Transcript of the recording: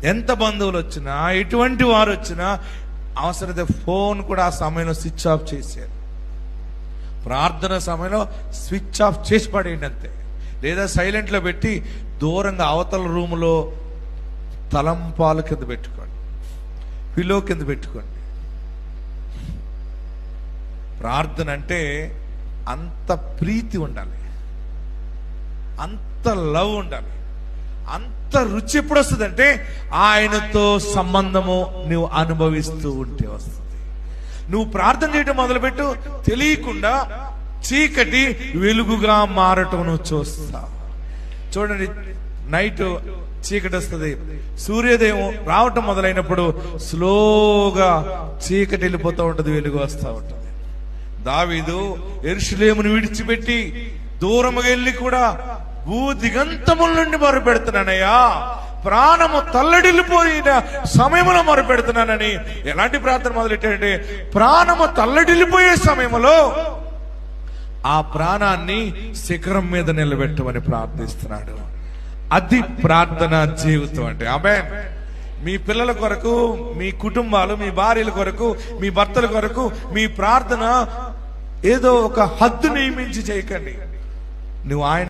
ఎంత బంధువులు వచ్చినా, ఎటువంటి వారు వచ్చినా అవసరమైతే ఫోన్ కూడా ఆ సమయంలో స్విచ్ ఆఫ్ చేశారు. ప్రార్థన సమయంలో స్విచ్ ఆఫ్ చేసి పడేయండి అంతే, లేదా సైలెంట్లో పెట్టి దూరంగా అవతల రూములో తలంపాలు కింద పెట్టుకోండి, పిల్లో కింద పెట్టుకోండి. ప్రార్థన అంటే అంత ప్రీతి ఉండాలి, అంత లవ్ ఉండాలి, అంత రుచి ఎప్పుడు వస్తుందంటే ఆయనతో సంబంధము నువ్వు అనుభవిస్తూ ఉంటే వస్తుంది. నువ్వు ప్రార్థన చేయడం మొదలుపెట్టు, తెలియకుండా చీకటి వెలుగుగా మారటం నువ్వు చూస్తావు. చూడండి, నైట్ చీకటి వస్తుంది, సూర్యోదయం రావటం మొదలైనప్పుడు స్లోగా చీకటి వెళ్ళిపోతూ ఉంటుంది, వెలుగు వస్తూ ఉంటుంది. దావీదు యెరూషలేమును విడిచిపెట్టి దూరముగా వెళ్ళి కూడా భూదిగంతముల నుండి మొరపెడుతున్నానయ్యా, ప్రాణము తల్లడిల్లిపోయిన సమయంలో మొరపెడుతున్నానని. ఎలాంటి ప్రార్థన మొదలెట్టాడంటే, ప్రాణము తల్లడిల్లిపోయే సమయంలో ఆ ప్రాణాన్ని శిఖరం మీద నిలబెట్టమని ప్రార్థిస్తున్నాడు. అది ప్రార్థన జీవితం అంటే. ఆమేన్. మీ పిల్లల కొరకు, మీ కుటుంబాలు, మీ భార్యల కొరకు, మీ భర్తల కొరకు మీ ప్రార్థన ఏదో ఒక హద్దు నియమించి చేయకండి. నువ్వు ఆయన